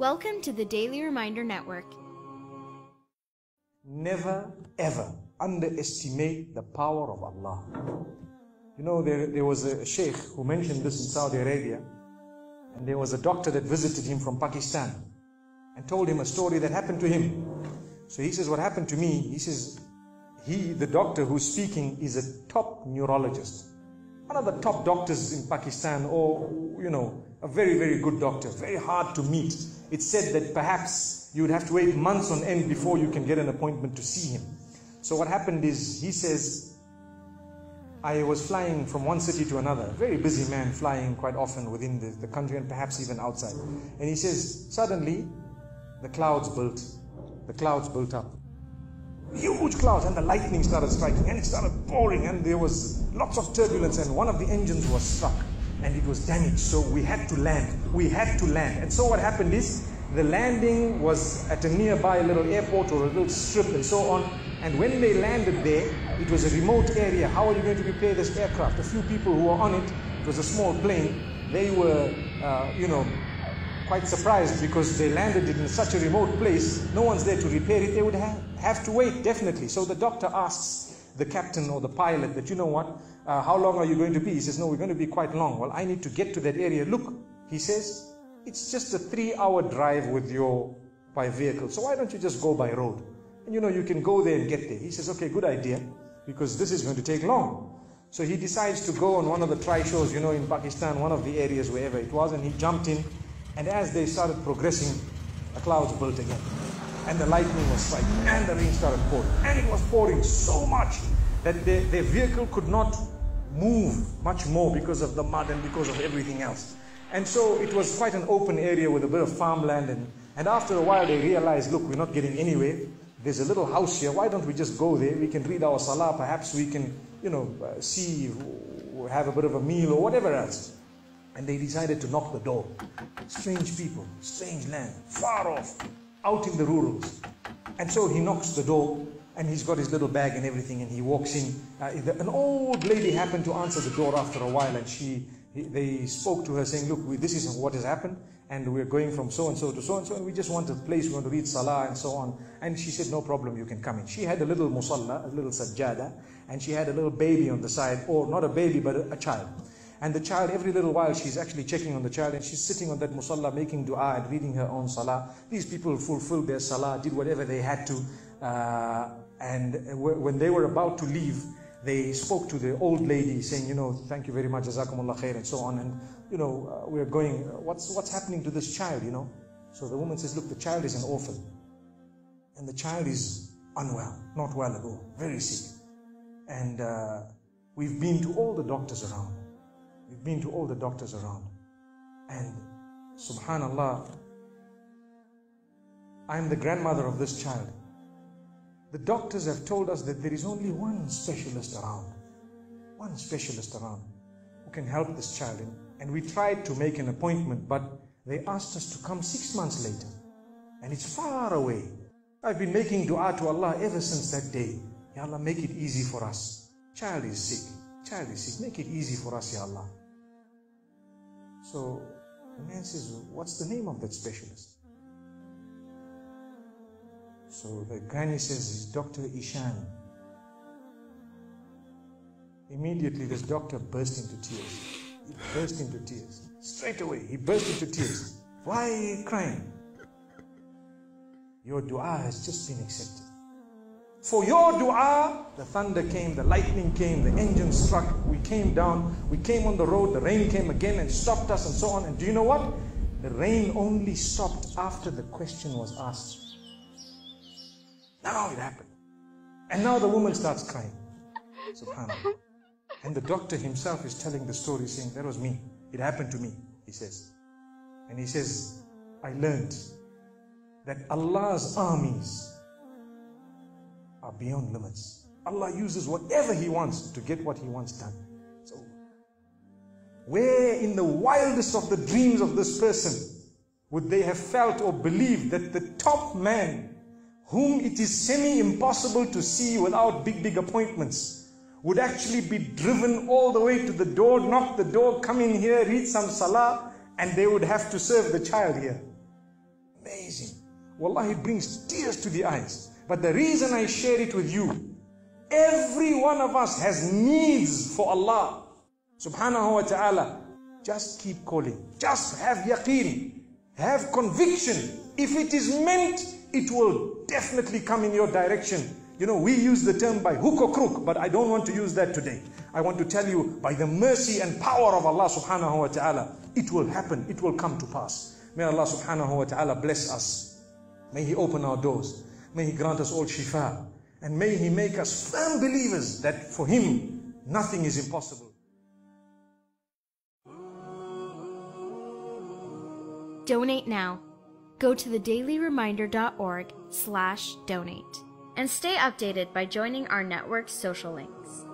Welcome to the Daily Reminder Network. Never ever underestimate the power of Allah. You know, there was a sheikh who mentioned this in Saudi Arabia, and there was a doctor that visited him from Pakistan and told him a story that happened to him. So he says, what happened to me? He says, the doctor who's speaking is a top neurologist, one of the top doctors in Pakistan, or, you know, a very, very good doctor, very hard to meet. It's said that perhaps you would have to wait months on end before you can get an appointment to see him. So what happened is, he says, I was flying from one city to another, a very busy man, flying quite often within the country and perhaps even outside. And he says, suddenly the clouds built up. Huge clouds, and the lightning started striking, and it started pouring, and there was lots of turbulence, and one of the engines was struck and it was damaged. So we had to land. And so what happened is, the landing was at a nearby little airport or a little strip and so on. And when they landed there, it was a remote area. How are you going to repair this aircraft? A few people who were on it, it was a small plane, they were, quite surprised because they landed it in such a remote place. No one's there to repair it. They would have to wait, definitely. So the doctor asks the captain or the pilot that, you know what, how long are you going to be? He says, no, we're going to be quite long. Well, I need to get to that area. Look, he says, it's just a 3-hour drive by vehicle. So why don't you just go by road? And you know, you can go there and get there. He says, okay, good idea, because this is going to take long. So he decides to go on one of the trishaws, you know, in Pakistan, one of the areas, wherever it was, and he jumped in. And as they started progressing, the clouds built again, and the lightning was striking, and the rain started pouring, and it was pouring so much that their vehicle could not move much more because of the mud and because of everything else. And so it was quite an open area with a bit of farmland, and after a while they realized, look, we're not getting anywhere. There's a little house here. Why don't we just go there? We can read our salah. Perhaps we can, see, have a bit of a meal or whatever else. And they decided to knock the door. Strange people, strange land, far off, out in the rurals. And so he knocks the door, and he's got his little bag and everything, and he walks in. An old lady happened to answer the door after a while, and they spoke to her saying, look, this is what has happened, and we're going from so-and-so to so-and-so, and we just want a place, we want to read salah and so on. And she said, no problem, you can come in. She had a little musalla, a little sajjada, and she had a little baby on the side, or not a baby, but a child. And the child, every little while, she's actually checking on the child, and she's sitting on that musalla, making dua and reading her own salah. These people fulfilled their salah, did whatever they had to. And when they were about to leave, they spoke to the old lady saying, thank you very much, jazakumullah khair, and so on. And, we're going, what's happening to this child, So the woman says, look, the child is an orphan. And the child is unwell, not well at all, very sick. And we've been to all the doctors around. And subhanallah, I'm the grandmother of this child. The doctors have told us that there is only one specialist around who can help this child. And we tried to make an appointment, but they asked us to come 6 months later. And it's far away. I've been making dua to Allah ever since that day. Ya Allah, make it easy for us. Child is sick. Make it easy for us, Ya Allah. So the man says, what's the name of that specialist? So the granny says, it's Dr. Ishan. Immediately this doctor burst into tears. Straight away, he burst into tears. Why are you crying? Your dua has just been accepted. For your dua, the thunder came, the lightning came, the engine struck, we came down, we came on the road, the rain came again and stopped us and so on. And do you know what? The rain only stopped after the question was asked. Now it happened. And now the woman starts crying. SubhanAllah. And the doctor himself is telling the story, saying, that was me. It happened to me, he says. And he says, I learned that Allah's armies are beyond limits. Allah uses whatever He wants to get what He wants done. So, where in the wildest of the dreams of this person would they have felt or believed that the top man, whom it is semi-impossible to see without big appointments, would actually be driven all the way to the door, knock the door, come in here, read some salah, and they would have to serve the child here. Amazing. Wallahi, it brings tears to the eyes. But the reason I share it with you, every one of us has needs for Allah subhanahu wa ta'ala. Just keep calling. Just have yaqeen. Have conviction. If it is meant, it will definitely come in your direction. You know, we use the term by hook or crook, but I don't want to use that today. I want to tell you, by the mercy and power of Allah subhanahu wa ta'ala, it will happen, it will come to pass. May Allah subhanahu wa ta'ala bless us. May He open our doors. May He grant us all shifa. And may He make us firm believers that for Him, nothing is impossible. Donate now. Go to thedailyreminder.org/donate and stay updated by joining our network's social links.